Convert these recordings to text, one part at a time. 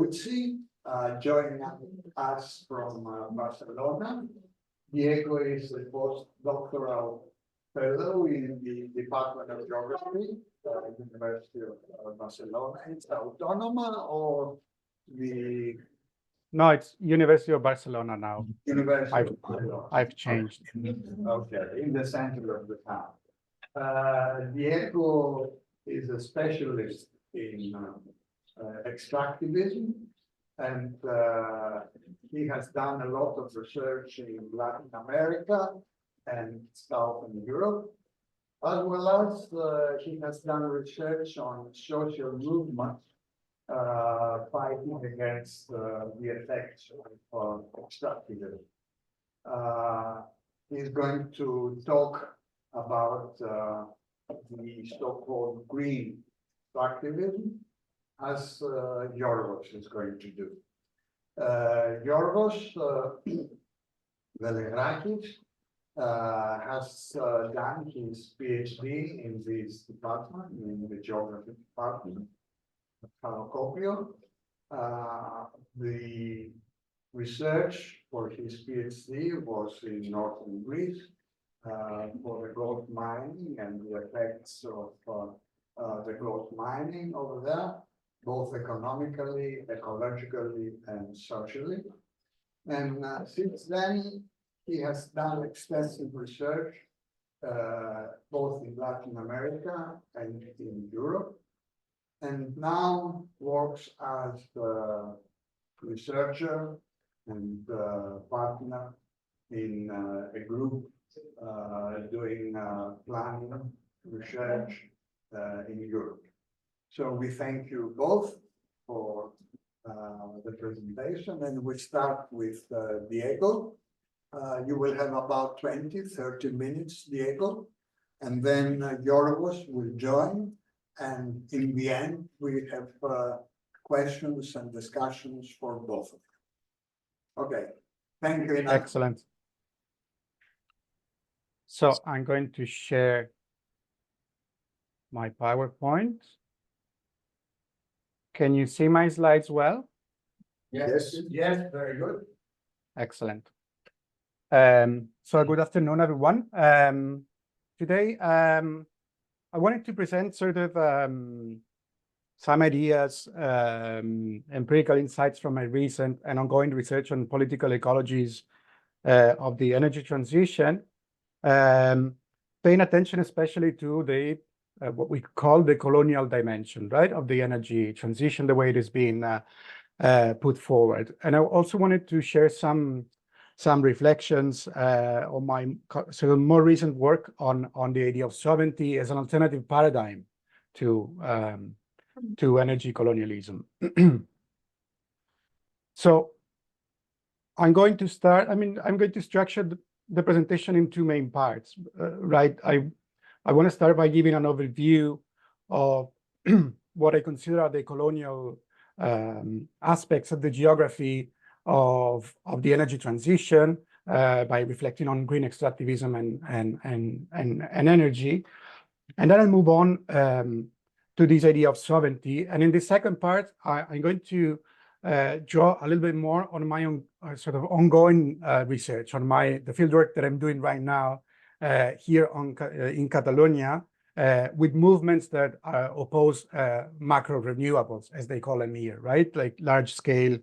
Andreucci, joining us from Barcelona. Diego is a postdoctoral fellow in the Department of Geography at the University of Barcelona. It's Autónoma or the... No, it's University of Barcelona now. University of Barcelona. I've changed. Okay, in the center of the town. Diego is a specialist in extractivism, and he has done a lot of research in Latin America and Southern Europe, as well as he has done research on social movements fighting against the effects of extractivism. He's going to talk about the so-called green extractivism, as Yorgos is going to do. Yorgos Velegrakis has done his PhD in this department, in the geography department at Kalokopio. The research for his PhD was in northern Greece for the gold mining and the effects of the gold mining over there, both economically, ecologically, and socially. And since then, he has done extensive research both in Latin America and in Europe, and now works as a researcher and partner in a group doing planning research in Europe. So we thank you both for the presentation, and we start with Diego. You will have about 20-30 minutes, Diego, and then Yorgos will join, and in the end we have questions and discussions for both of you. Okay, thank you. Excellent. So I'm going to share my PowerPoint. Can you see my slides well? Yes, yes, very good. Excellent. So good afternoon, everyone. Today, I wanted to present sort of some ideas, empirical insights from my recent and ongoing research on political ecologies of the energy transition, paying attention especially to the what we call the colonial dimension, right, of the energy transition, the way it is being put forward. And I also wanted to share some reflections on my sort of more recent work on the idea of sovereignty as an alternative paradigm to energy colonialism. So I'm going to start. I'm going to structure the presentation in two main parts, right? I want to start by giving an overview of what I consider are the colonial aspects of the geography of the energy transition by reflecting on green extractivism and energy. And then I'll move on to this idea of sovereignty. And in the second part, I'm going to draw a little bit more on my own sort of ongoing research on the fieldwork that I'm doing right now here in Catalonia with movements that oppose macro renewables, as they call them here, right? Like large-scale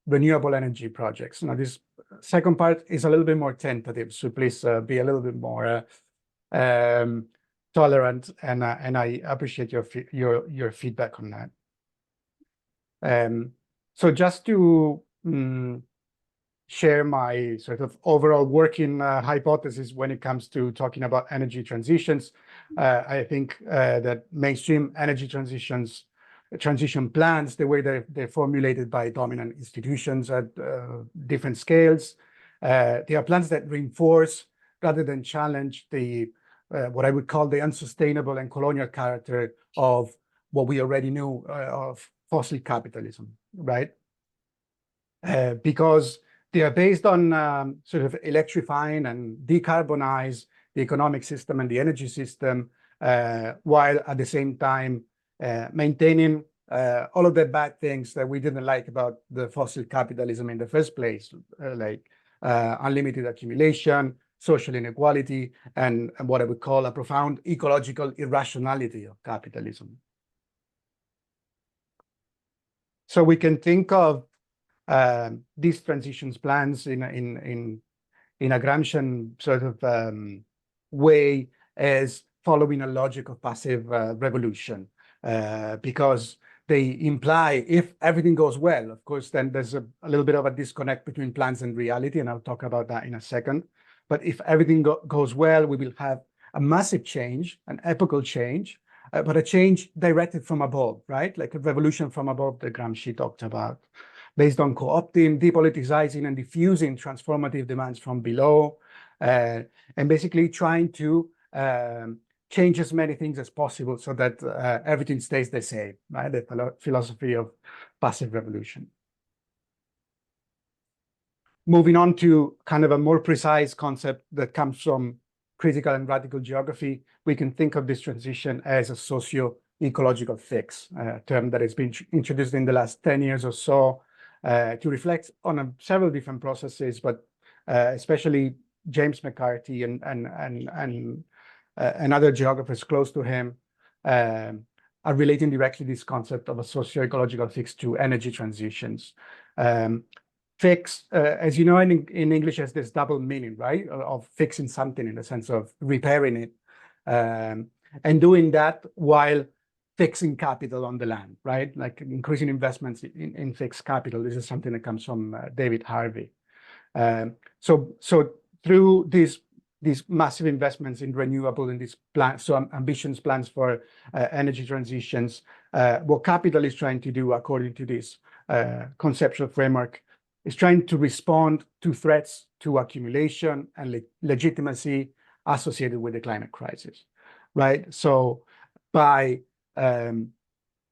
renewable energy projects. Now, this second part is a little bit more tentative, so please be a little bit more tolerant, and I appreciate your feedback on that. So just to share my sort of overall working hypothesis when it comes to talking about energy transitions, I think that mainstream energy transition plans, the way they're formulated by dominant institutions at different scales, they are plans that reinforce rather than challenge the what I would call the unsustainable and colonial character of what we already knew of fossil capitalism, right? Because they are based on sort of electrifying and decarbonize the economic system and the energy system, while at the same time maintaining all of the bad things that we didn't like about the fossil capitalism in the first place, like unlimited accumulation, social inequality, and what I would call a profound ecological irrationality of capitalism. So we can think of these transitions plans in a Gramscian sort of way as following a logic of passive revolution, because they imply if everything goes well, of course, then there's a little bit of a disconnect between plans and reality, and I'll talk about that in a second. But if everything goes well, we will have a massive change, an epochal change, but a change directed from above, right? Like a revolution from above that Gramsci talked about, based on co-opting, depoliticizing, and diffusing transformative demands from below, and basically trying to change as many things as possible so that everything stays the same, right? The philosophy of passive revolution. Moving on to kind of a more precise concept that comes from critical and radical geography, we can think of this transition as a socio-ecological fix, a term that has been introduced in the last 10 years or so to reflect on several different processes, but especially James McCarthy and other geographers close to him are relating directly this concept of a socio-ecological fix to energy transitions. Fix, as you know, in English, has this double meaning, right? Of fixing something in the sense of repairing it, and doing that while fixing capital on the land, right? Like increasing investments in fixed capital. This is something that comes from David Harvey. So through these massive investments in renewable and these plans, so ambitious plans for energy transitions, what capital is trying to do, according to this conceptual framework, is trying to respond to threats to accumulation and legitimacy associated with the climate crisis, right? So by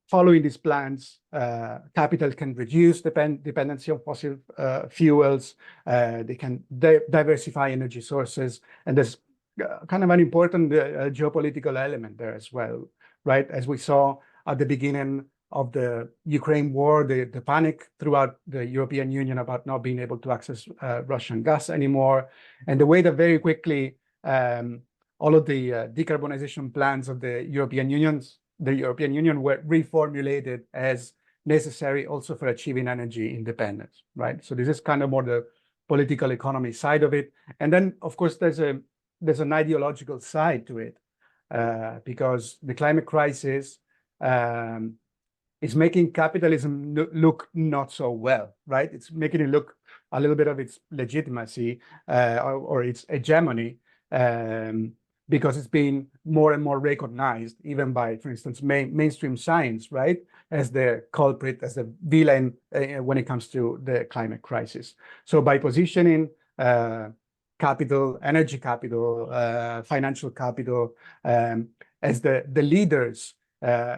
following these plans, capital can reduce dependency on fossil fuels, they can diversify energy sources, and there's kind of an important geopolitical element there as well, right? As we saw at the beginning of the Ukraine war, the panic throughout the European Union about not being able to access Russian gas anymore, and the way that very quickly all of the decarbonization plans of the European Union were reformulated as necessary also for achieving energy independence, right? So this is kind of more the political economy side of it. And then, of course, there's an ideological side to it, because the climate crisis is making capitalism look not so well, right? It's making it look a little bit of its legitimacy or its hegemony, because it's being more and more recognized, even by, for instance, mainstream science, right, as the culprit, as the villain when it comes to the climate crisis. So by positioning capital, energy capital, financial capital as the leaders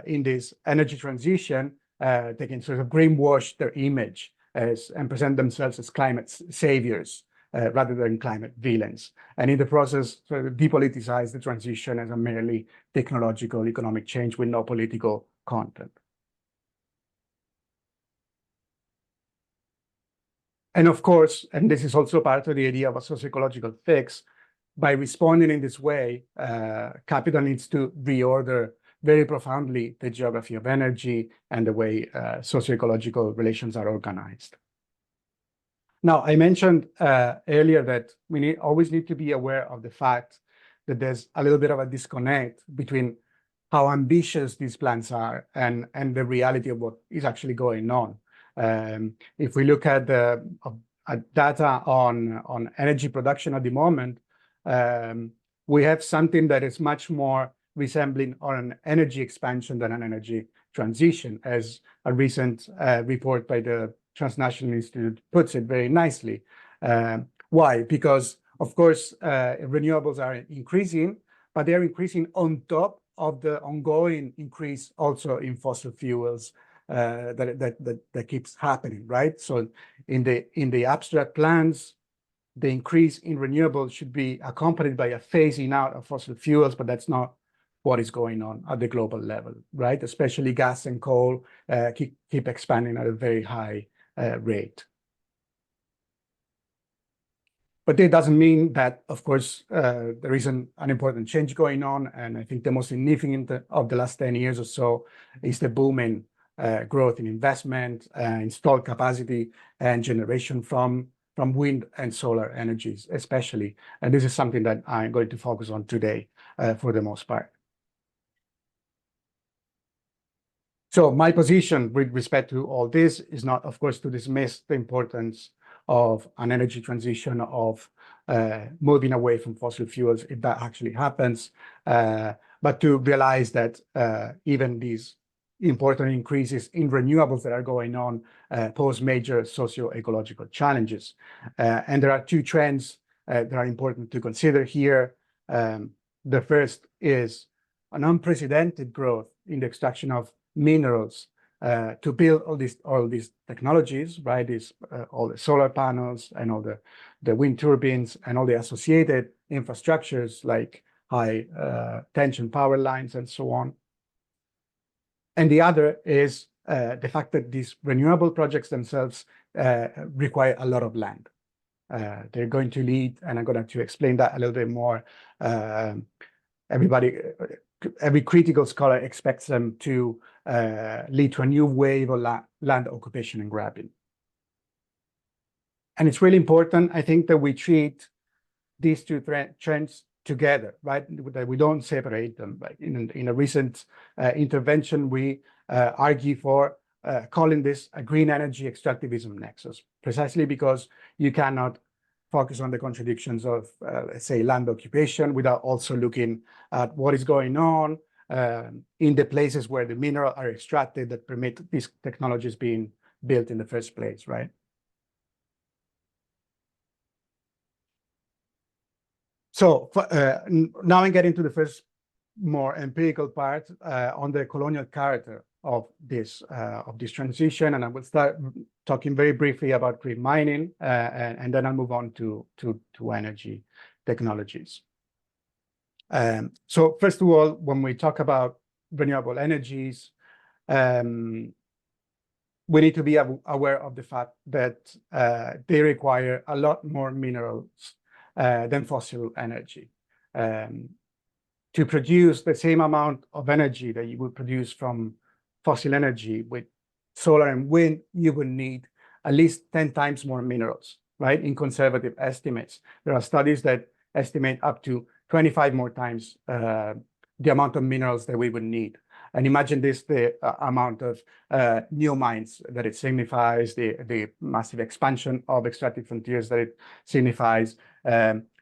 in this energy transition, they can sort of greenwash their image and present themselves as climate saviors rather than climate villains. And in the process, sort of depoliticize the transition as a merely technological economic change with no political content. And of course, and this is also part of the idea of a socio-ecological fix, by responding in this way, capital needs to reorder very profoundly the geography of energy and the way socio-ecological relations are organized. Now, I mentioned earlier that we always need to be aware of the fact that there's a little bit of a disconnect between how ambitious these plans are and the reality of what is actually going on. If we look at data on energy production at the moment, we have something that is much more resembling on an energy expansion than an energy transition, as a recent report by the Transnational Institute puts it very nicely. Why? Because, of course, renewables are increasing, but they're increasing on top of the ongoing increase also in fossil fuels that keeps happening, right? So in the abstract plans, the increase in renewables should be accompanied by a phasing out of fossil fuels, but that's not what is going on at the global level, right? Especially gas and coal keep expanding at a very high rate. But it doesn't mean that, of course, there isn't an important change going on. And I think the most significant of the last 10 years or so is the booming growth in investment, installed capacity, and generation from wind and solar energies, especially. And this is something that I'm going to focus on today for the most part. So my position with respect to all this is not, of course, to dismiss the importance of an energy transition, of moving away from fossil fuels, if that actually happens, but to realize that even these important increases in renewables that are going on pose major socio-ecological challenges. And there are two trends that are important to consider here. The first is an unprecedented growth in the extraction of minerals to build all these technologies, right? All the solar panels and all the wind turbines and all the associated infrastructures like high tension power lines and so on. And the other is the fact that these renewable projects themselves require a lot of land. They're going to lead, and I'm going to explain that a little bit more. Every critical scholar expects them to lead to a new wave of land occupation and grabbing. And it's really important, I think, that we treat these two trends together, right? That we don't separate them. Right? In a recent intervention, we argue for calling this a green energy extractivism nexus, precisely because you cannot focus on the contradictions of, let's say, land occupation without also looking at what is going on in the places where the minerals are extracted that permit these technologies being built in the first place, right? So now I'm getting to the first more empirical part on the colonial character of this transition, and I will start talking very briefly about green mining, and then I'll move on to energy technologies. So first of all, when we talk about renewable energies, we need to be aware of the fact that they require a lot more minerals than fossil energy. To produce the same amount of energy that you would produce from fossil energy with solar and wind, you would need at least 10 times more minerals, right? In conservative estimates. There are studies that estimate up to 25 more times the amount of minerals that we would need. And imagine this, the amount of new mines that it signifies, the massive expansion of extractive frontiers that it signifies,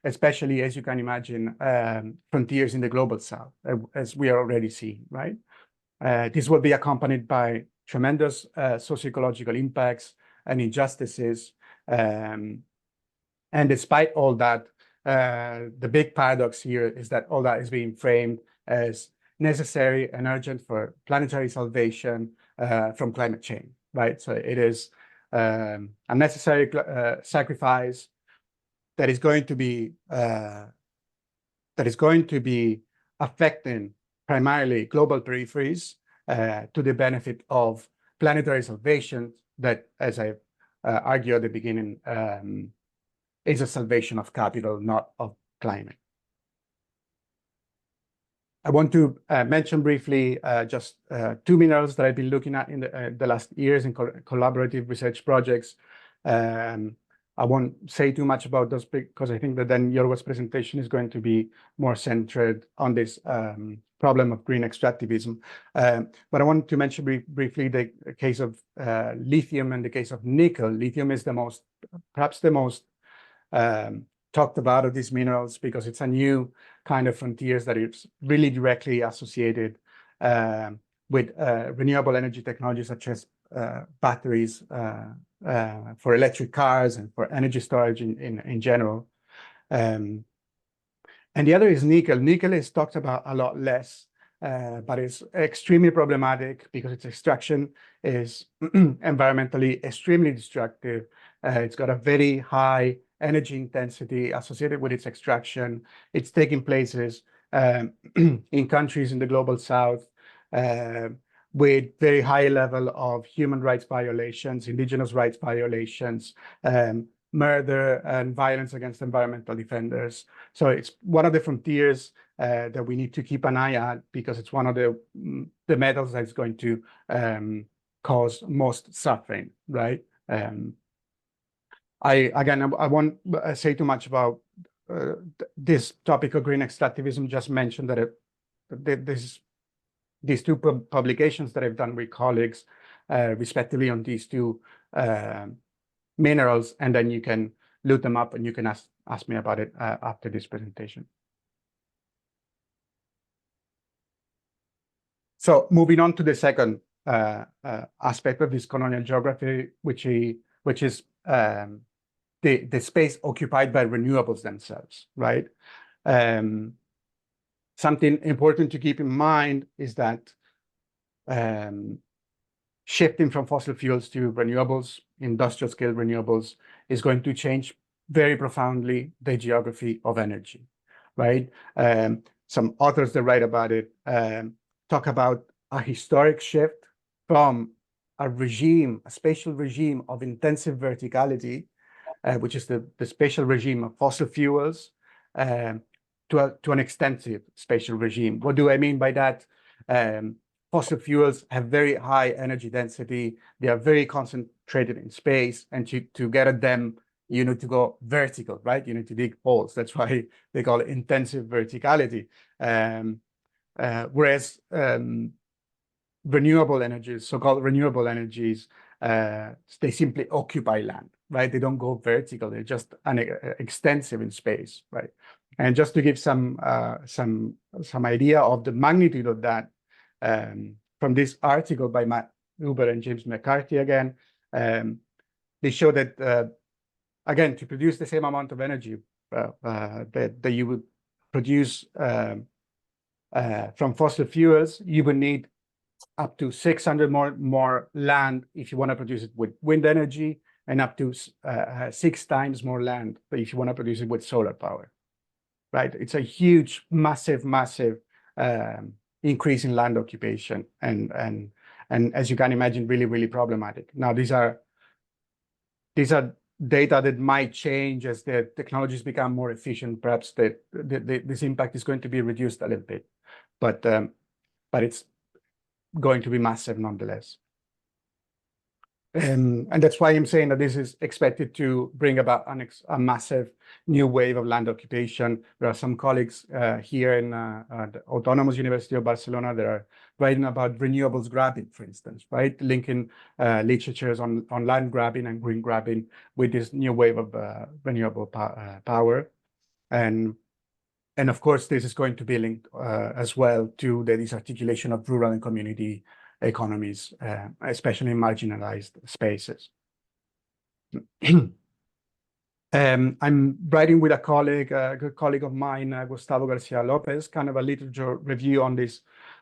especially, as you can imagine, frontiers in the global south, as we are already seeing, right? This will be accompanied by tremendous socio-ecological impacts and injustices. And despite all that, the big paradox here is that all that is being framed as necessary and urgent for planetary salvation from climate change, right? So it is a necessary sacrifice that is going to be affecting primarily global peripheries to the benefit of planetary salvation that, as I argued at the beginning, is a salvation of capital, not of climate. I want to mention briefly just two minerals that I've been looking at in the last years in collaborative research projects. I won't say too much about those because I think that then Jorgo's presentation is going to be more centered on this problem of green extractivism. But I want to mention briefly the case of lithium and the case of nickel. Lithium is perhaps the most talked about of these minerals because it's a new kind of frontiers that is really directly associated with renewable energy technologies such as batteries for electric cars and for energy storage in general. And the other is nickel. Nickel is talked about a lot less, but it's extremely problematic because its extraction is environmentally extremely destructive. It's got a very high energy intensity associated with its extraction. It's taking places in countries in the global south with very high level of human rights violations, indigenous rights violations, murder and violence against environmental defenders. So it's one of the frontiers that we need to keep an eye at, because it's one of the metals that's going to cause most suffering, right? I won't say too much about this topic of green extractivism. Just mentioned that these two publications that I've done with colleagues, respectively, on these two minerals, and then you can look them up and you can ask me about it after this presentation. So moving on to the second aspect of this colonial geography, which is the space occupied by renewables themselves, right? Something important to keep in mind is that shifting from fossil fuels to renewables, industrial scale renewables, is going to change very profoundly the geography of energy, right? Some authors that write about it talk about a historic shift from a spatial regime of intensive verticality, which is the spatial regime of fossil fuels, to an extensive spatial regime. What do I mean by that? Fossil fuels have very high energy density. They are very concentrated in space, and to get at them, you need to go vertical, right? You need to dig holes. That's why they call it intensive verticality. Whereas renewable energies, so-called renewable energies, they simply occupy land, right? They don't go vertical. They're just extensive in space, right? And just to give some idea of the magnitude of that, from this article by Matt Huber and James McCarthy again, they show that again, to produce the same amount of energy that you would produce from fossil fuels, you would need up to 600 more land if you want to produce it with wind energy, and up to 6 times more land if you want to produce it with solar power, right? It's a huge, massive increase in land occupation, and as you can imagine, really problematic. Now, these are data that might change as the technologies become more efficient. Perhaps this impact is going to be reduced a little bit, but it's going to be massive nonetheless. And that's why I'm saying that this is expected to bring about a massive new wave of land occupation. There are some colleagues here in the Autonomous University of Barcelona that are writing about renewables grabbing, for instance, right? Linking literatures on land grabbing and green grabbing with this new wave of renewable power. And of course, this is going to be linked as well to the disarticulation of rural and community economies, especially in marginalized spaces. I'm writing with a good colleague of mine, Gustavo Garcia Lopez, kind of a literature review on this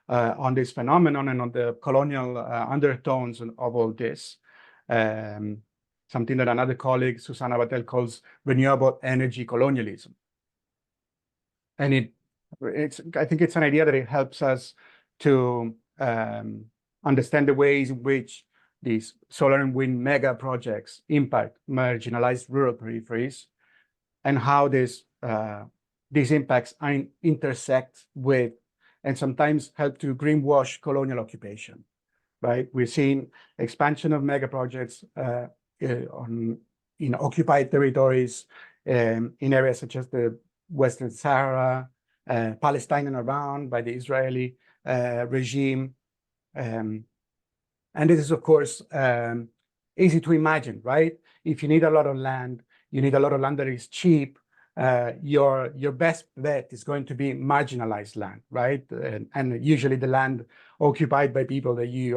phenomenon and on the colonial undertones of all this. Something that another colleague, Susana Batel, calls renewable energy colonialism. And I think it's an idea that it helps us to understand the ways in which these solar and wind mega projects impact marginalized rural peripheries, and how these impacts intersect with and sometimes help to greenwash colonial occupation, right? We're seeing expansion of mega projects in occupied territories, in areas such as the Western Sahara, Palestine and around, by the Israeli regime. And this is, of course, easy to imagine, right? If you need a lot of land, you need a lot of land that is cheap. Your best bet is going to be marginalized land, right? And usually the land occupied by people that you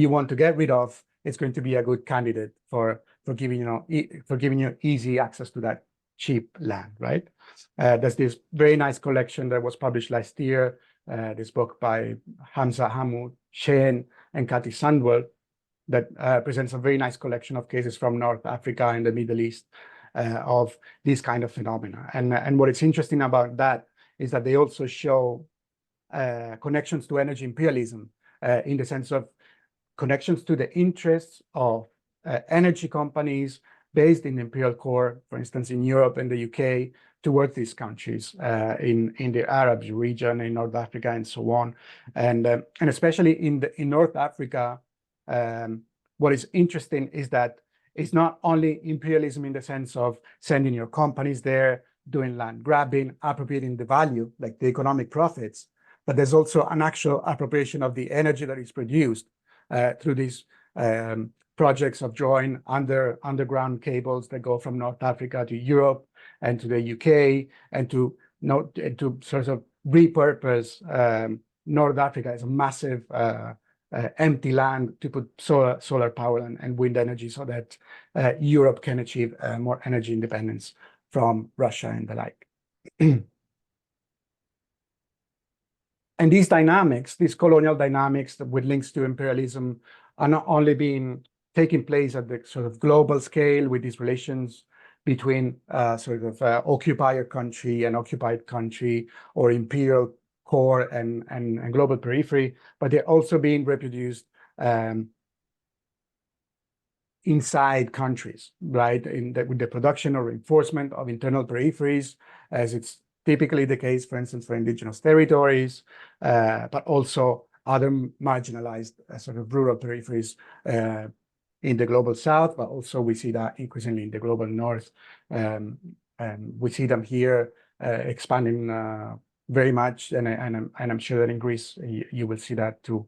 want to get rid of, it's going to be a good candidate for giving you easy access to that cheap land, right? There's this very nice collection that was published last year, this book by Hamza Hamoud, Shane, and Cathy Sandwell, that presents a very nice collection of cases from North Africa and the Middle East of these kind of phenomena. And what is interesting about that is that they also show connections to energy imperialism in the sense of connections to the interests of energy companies based in the imperial core, for instance, in Europe and the UK, towards these countries in the Arab region, in North Africa, and so on. And especially in North Africa, what is interesting is that it's not only imperialism in the sense of sending your companies there, doing land grabbing, appropriating the value, like the economic profits, but there's also an actual appropriation of the energy that is produced through these projects of drawing underground cables that go from North Africa to Europe and to the UK, and to sort of repurpose North Africa as a massive empty land to put solar power and wind energy, so that Europe can achieve more energy independence from Russia and the like. And these dynamics, these colonial dynamics with links to imperialism, are not only taking place at the sort of global scale with these relations between occupier country and occupied country, or imperial core and global periphery, but they're also being reproduced inside countries, right? With the production or reinforcement of internal peripheries, as it's typically the case, for instance, for indigenous territories, but also other marginalized sort of rural peripheries in the global south, but also we see that increasingly in the global north. And we see them here expanding very much, and I'm sure that in Greece you will see that too.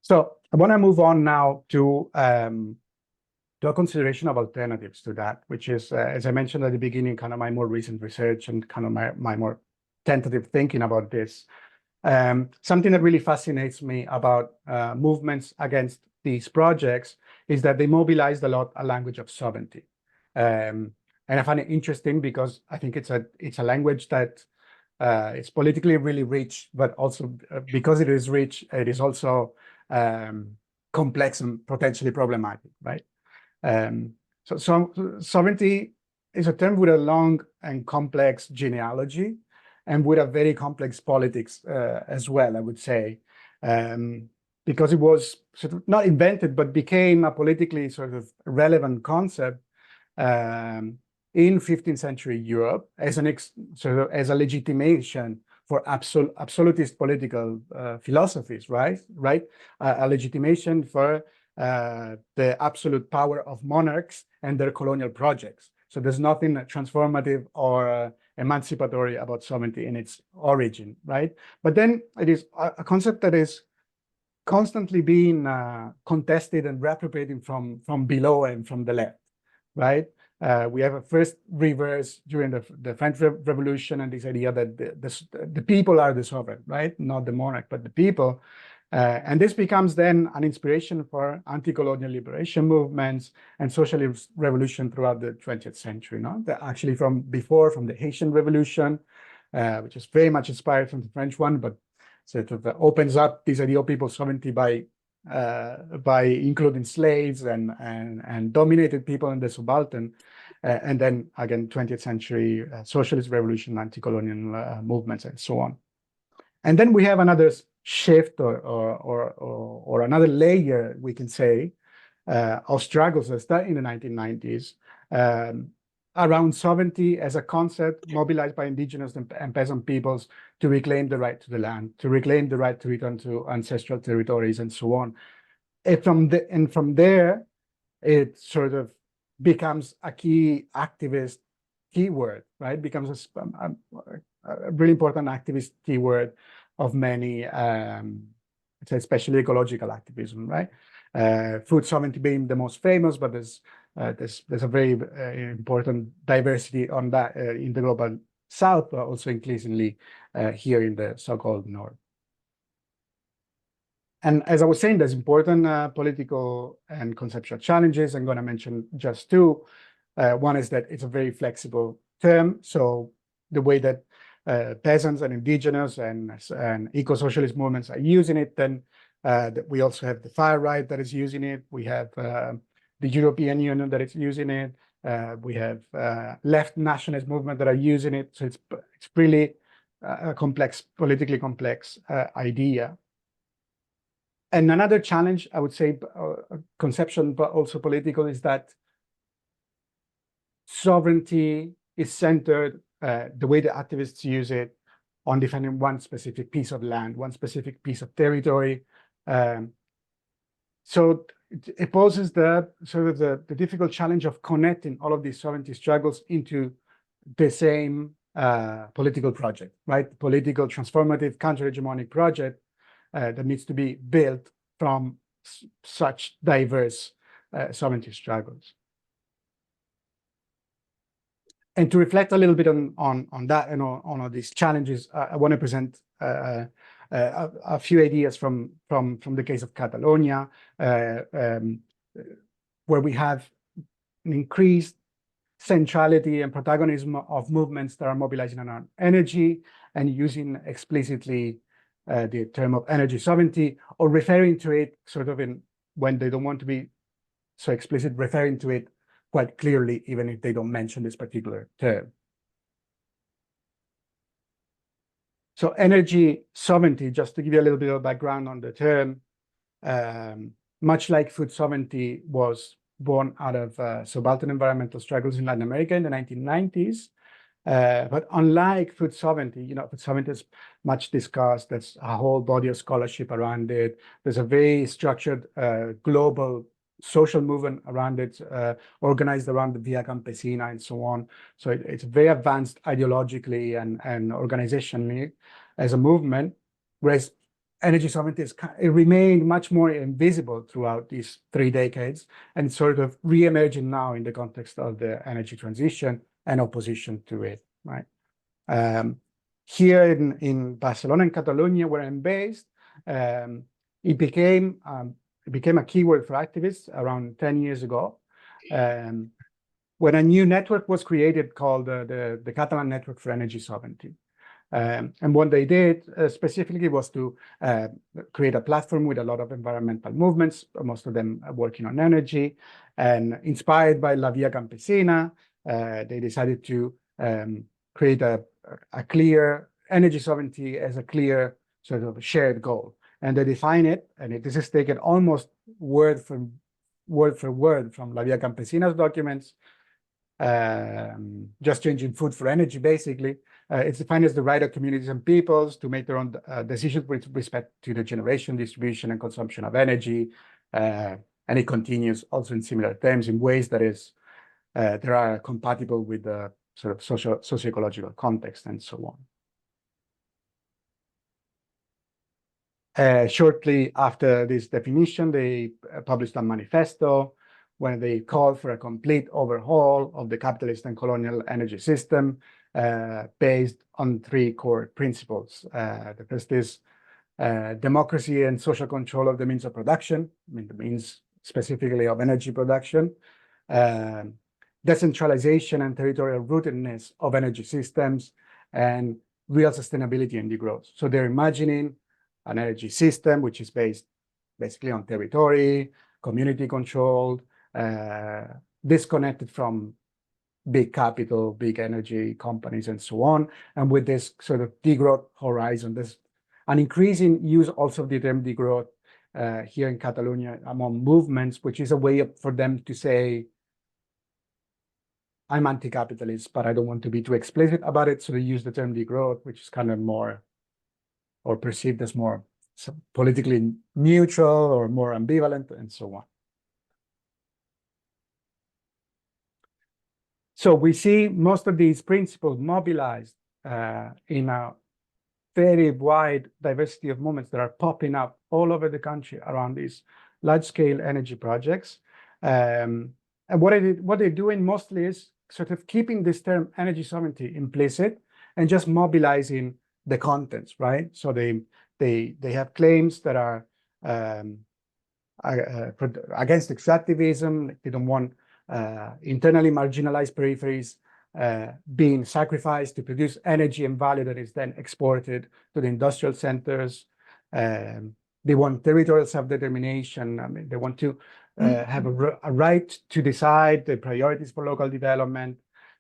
So I want to move on now to a consideration of alternatives to that, which is, as I mentioned at the beginning, kind of my more recent research and kind of my more tentative thinking about this. Something that really fascinates me about movements against these projects is that they mobilized a language of sovereignty. And I find it interesting because I think it's a language that it's politically really rich, but also because it is rich, it is also complex and potentially problematic, right? So sovereignty is a term with a long and complex genealogy, and with a very complex politics as well, I would say, because it was sort of not invented, but became a politically sort of relevant concept in 15th century Europe as as a legitimation for absolutist political philosophies, right? A legitimation for the absolute power of monarchs and their colonial projects. So there's nothing transformative or emancipatory about sovereignty in its origin, right? But then it is a concept that is constantly being contested and reappropriated from below and from the left, right? We have a first reverse during the French Revolution, and this idea that the people are the sovereign, right? Not the monarch, but the people. And this becomes then an inspiration for anti-colonial liberation movements and socialist revolution throughout the 20th century. No? Actually, from the Haitian Revolution, which is very much inspired from the French one, but sort of opens up this idea of people's sovereignty by including slaves and dominated people in the subaltern. And then again, 20th century socialist revolution, anti-colonial movements, and so on. And then we have another shift or another layer, we can say, of struggles that started in the 1990s around sovereignty as a concept mobilized by indigenous and peasant peoples to reclaim the right to the land, to reclaim the right to return to ancestral territories, and so on. And from there, it sort of becomes a key activist keyword, right? Becomes a really important activist keyword of many, especially ecological activism, right? Food sovereignty being the most famous, but there's a very important diversity on that in the global south, but also increasingly here in the so-called north. And as I was saying, there's important political and conceptual challenges. I'm going to mention just two. One is that it's a very flexible term. So the way that peasants and indigenous and eco-socialist movements are using it then We also have the far right that is using it. We have the European Union that is using it. We have left nationalist movement that are using it. So it's really a complex, politically complex idea. And another challenge, I would say, conception, but also political, is that sovereignty is centered, the way the activists use it, on defending one specific piece of land, one specific piece of territory. So it poses the sort of the difficult challenge of connecting all of these sovereignty struggles into the same political project, right? Political, transformative, counter-hegemonic project that needs to be built from such diverse sovereignty struggles. And to reflect a little bit on that and on all these challenges, I want to present a few ideas from the case of Catalonia, where we have an increased centrality and protagonism of movements that are mobilizing around energy and using explicitly the term of energy sovereignty, or referring to it sort of when they don't want to be so explicit, referring to it quite clearly, even if they don't mention this particular term. So energy sovereignty, just to give you a little bit of background on the term, much like food sovereignty was born out of subaltern environmental struggles in Latin America in the 1990s. But unlike food sovereignty, food sovereignty is much discussed. There's a whole body of scholarship around it. There's a very structured global social movement around it, organized around the Via Campesina and so on. So it's very advanced ideologically and organizationally as a movement, whereas energy sovereignty it remained much more invisible throughout these 3 decades, and sort of re-emerging now in the context of the energy transition and opposition to it, right? Here in Barcelona and Catalonia, where I'm based, it became a keyword for activists around 10 years ago, when a new network was created called the Catalan Network for Energy Sovereignty. And what they did specifically was to create a platform with a lot of environmental movements, most of them working on energy. And inspired by La Via Campesina, they decided to create a clear energy sovereignty as a clear sort of shared goal. And they define it, and this is taken almost word for word from La Via Campesina's documents, just changing food for energy, basically. It's defined as the right of communities and peoples to make their own decisions with respect to the generation, distribution, and consumption of energy. And it continues also in similar terms in ways that are compatible with the sort of socio-ecological context and so on. Shortly after this definition, they published a manifesto when they called for a complete overhaul of the capitalist and colonial energy system based on 3 core principles. The first is democracy and social control of the means of production, the means specifically of energy production, decentralization and territorial rootedness of energy systems, and real sustainability and degrowth. So they're imagining an energy system which is based basically on territory, community controlled, disconnected from big capital, big energy companies, and so on. And with this sort of degrowth horizon, there's an increasing use also of the term degrowth here in Catalonia among movements, which is a way for them to say, I'm anti-capitalist, but I don't want to be too explicit about it. So they use the term degrowth, which is kind of more, or perceived as more politically neutral or more ambivalent, and so on. So we see most of these principles mobilized in a very wide diversity of movements that are popping up all over the country around these large-scale energy projects. And what they're doing mostly is sort of keeping this term energy sovereignty implicit and just mobilizing the contents, right? So they have claims that are against extractivism. They don't want internally marginalized peripheries being sacrificed to produce energy and value that is then exported to the industrial centers. They want territorial self-determination. I mean, they want to have a right to decide the priorities for local development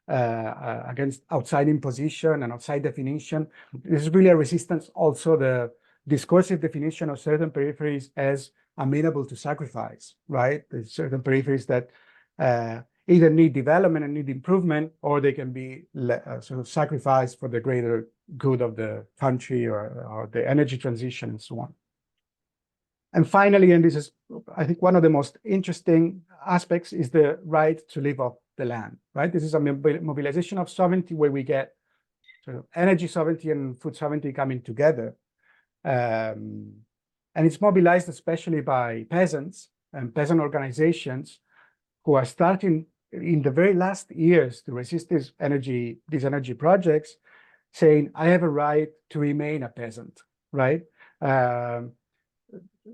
against outside imposition and outside definition. This is really a resistance, also the discursive definition of certain peripheries as amenable to sacrifice, right? There's certain peripheries that either need development and need improvement, or they can be sort of sacrificed for the greater good of the country or the energy transition and so on. And finally, and this is, I think, one of the most interesting aspects, is the right to live off the land, right? This is a mobilization of sovereignty where we get sort of energy sovereignty and food sovereignty coming together. And it's mobilized especially by peasants and peasant organizations who are starting in the very last years to resist these energy projects, saying, I have a right to remain a peasant, right?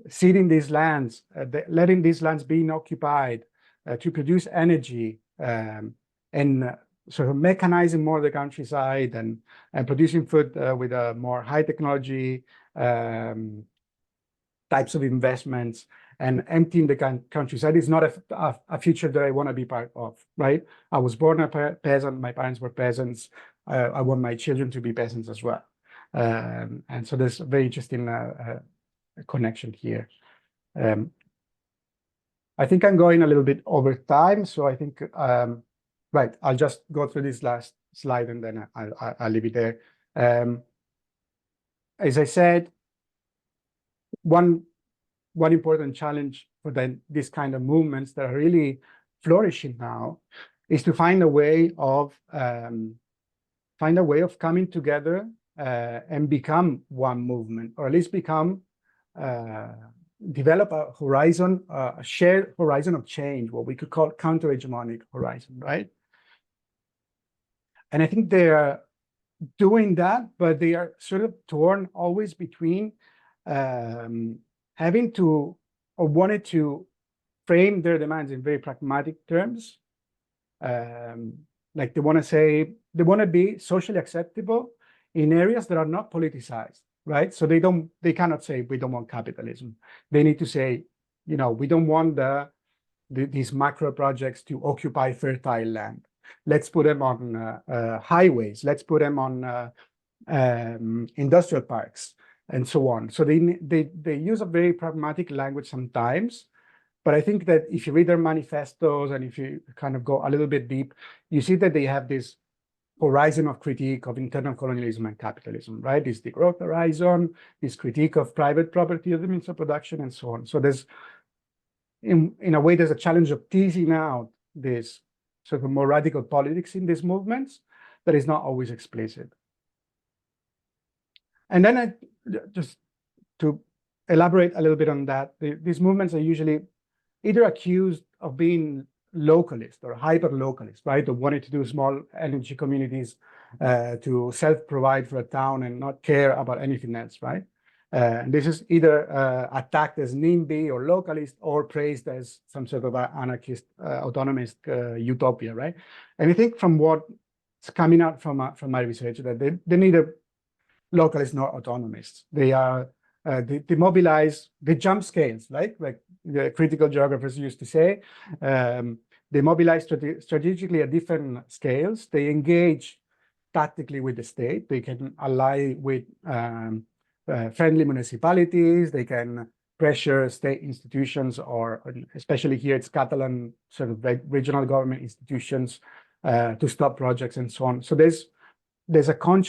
Ceding these lands, letting these lands being occupied to produce energy, and sort of mechanizing more the countryside and producing food with a more high technology types of investments, and emptying the countryside is not a future that I want to be part of, right? I was born a peasant, my parents were peasants, I want my children to be peasants as well. And so there's a very interesting connection here. I think I'm going a little bit over time, so I think, right, I'll just go through this last slide and then I'll leave it there. As I said, one important challenge for this kind of movements that are really flourishing now is to find a way of coming together and become one movement, or at least become develop a horizon, a shared horizon of change, what we could call counter-hegemonic horizon, right? And I think they are doing that, but they are sort of torn always between having to, or wanted to, frame their demands in very pragmatic terms. Like they want to be socially acceptable in areas that are not politicized, right? So they cannot say, we don't want capitalism. They need to say, we don't want these macro projects to occupy fertile land. Let's put them on highways. Let's put them on industrial parks and so on. So they use a very pragmatic language sometimes, but I think that if you read their manifestos and if you kind of go a little bit deep, you see that they have this horizon of critique of internal colonialism and capitalism, right? This the growth horizon, this critique of private property of the means of production and so on. So there's, in a way, there's a challenge of teasing out this sort of more radical politics in these movements that is not always explicit. And then just to elaborate a little bit on that, these movements are usually either accused of being localist or hyper-localist, right? Of wanting to do small energy communities to self-provide for a town and not care about anything else, right? And this is either attacked as NIMBY or localist, or praised as some sort of anarchist, autonomist utopia, right? And I think from what's coming out from my research, that they're neither localists nor autonomists. They are they mobilize, they jump scales, right? Like the critical geographers used to say. They mobilize strategically at different scales. They engage tactically with the state. They can ally with friendly municipalities. They can pressure state institutions, or especially here it's Catalan sort of regional government institutions to stop projects and so on. So there's a conscious